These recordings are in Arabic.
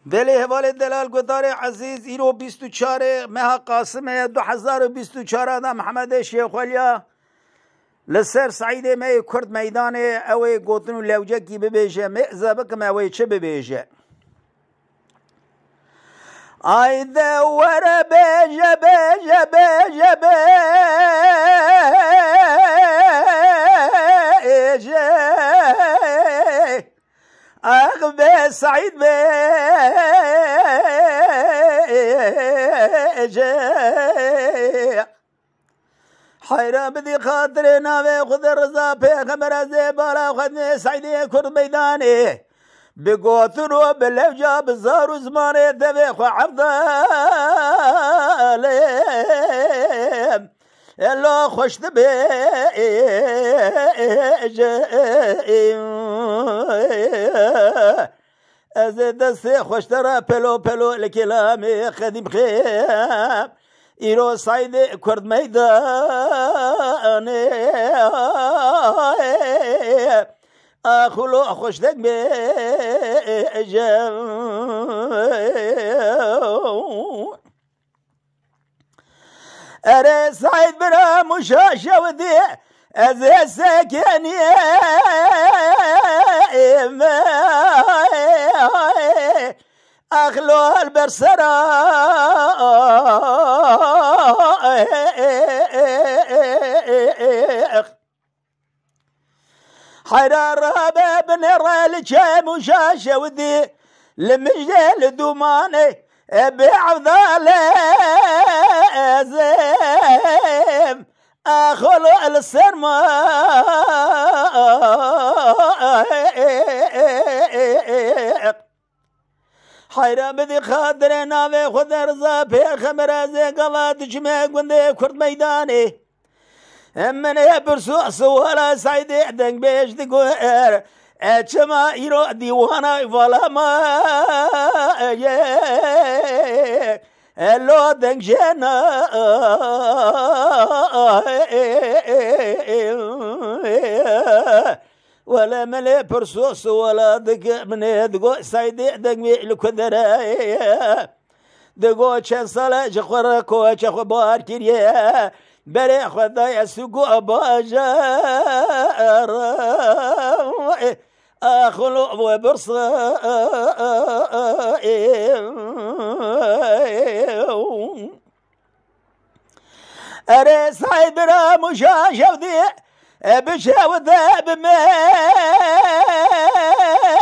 دلی حوال دلال گدار عزیز ایرو 24 ماه قاسم 2024 آدم محمد شیخ ولیا لسر سعید می کرد میدان اوی گوتنو لوجه کی ببیجه مئزبک موی چه ببیجه آیده ور بیجه بیجه بیجه بیجه اغبى سعيد بيجي حيران بدي خاطر ناوي خذ الرزا بيغمر زيبالا خذني سعيدي كرد ميداني بقوتنو باللوجا بالزار وزماني دبيخ وعبدالي الله خوش تبيجي از دست خوش ترى پلو پلو لكلامي خديم خيام ایرو سعید کرد میداني اخلو خوش دك بيجي اري سعيد برا مشاشة ودي از سكني اخلو البرسرا حرار بابن رالك مشاشة ودي لمجدل دوماني بعضال زيم اخلو السرما حيران بدي خاطر ناوي خذ رزا بيخمر زي قلات جميع قندي كرد ميداني من يبرسو سوالا سعيدي عدنك بيش دقوير اتشما يرو ديوانا فلا ما اللو دنك جينا ولا ملي برسوس ولا دق من دقو سعيدي دق ميل كدراي دقو چن سالا جخور كو چخو بار كريه بري خداي سوقو باجار اخلو وبرص اري سعيد را مشاشه ودي بشاو ذاب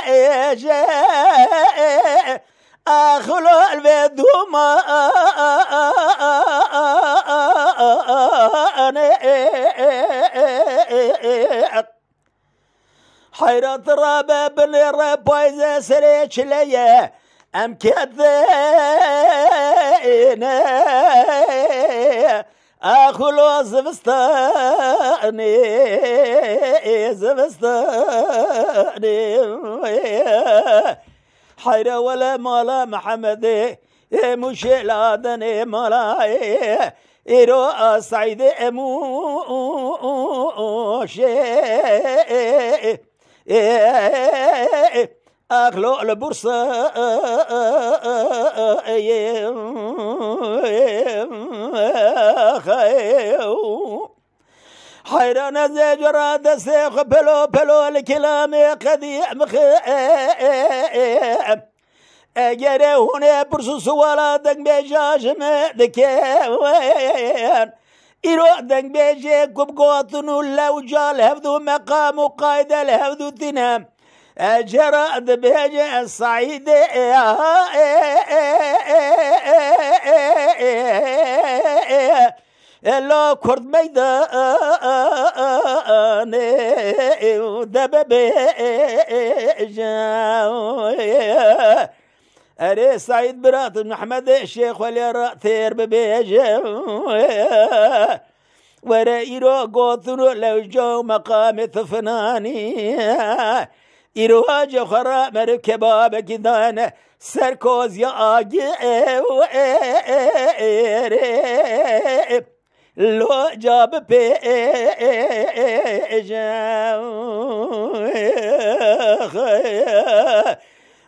ميجي اخلو البدوما حيرات رابا بن ربايزة سريش ليا ام كذينا اخلو زبستاني حيرة ولا مالا محمد مشيلادني مالاي إيرو سعيد موشي أخلو البورصة حيران زي جراد سيخ بلو بلو الكلام قديم خيم اگر هونه برسو سوالا دنگ بیجاج مدکوین ایرو دنگ بیجه کب گواتنو لوجال هفدو مقام و قايدة لهفدو تنام جراد بیجه الصعيد لو كرد ميدان دب بيجا اري سعيد برات محمد الشيخ ولي رأثير ببيجا ورا ايرو قوتنو لو جو مقام ثفناني ايرو هاجو خرا مركبا بكدان سركوز يا آجي لو جاب بيجا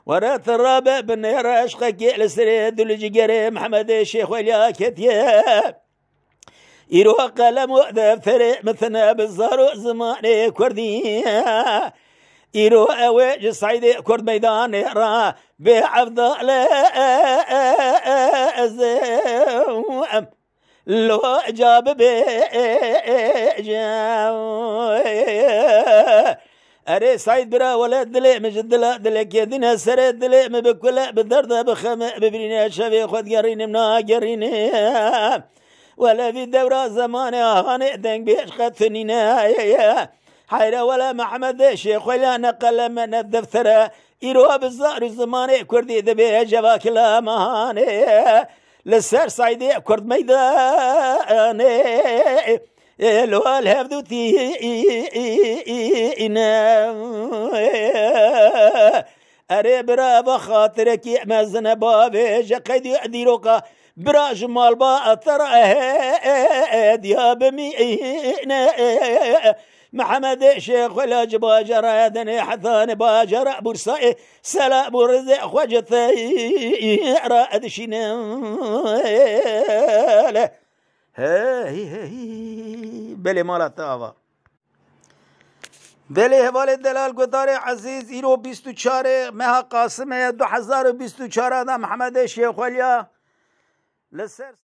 ورات الرابع بنير عشقك لسريد الجقري محمد الشيخ وليا كتيا يروى قلم ودفتر مثنى بالزار زماني كردي يروى وجه صعيدي كرد ميدان را بعفضل الزوام لو جاب أري سعيد برا ولا دلي مجد لا دلك يدنا سر دلي بكل بدرد بخم ببرينا شبي خد قرين منا قرين ولا في دورة زمان هاني دنگ بيش خدفنينا حيرة ولا محمد الشيخ ولا نقل من الدفتر يروى بالزار زماني كردي دبي جباك لا مهاني لسر سعيدي كرد ميداني لو الهفدو تينا أري برا بخاطرك مزن بابي جقيدي أديروكا برا جمال با أثر ديا بمينا محمد الشيخ ولا جباجر يدني حثان باجر بورسائي سلا برزق خوجتي رائد شنال بله مالا تاوا بله حوال دلال گدار عزیز ایرو 24 ماه قاسم 2024 دا محمد الشيخ وليا لسر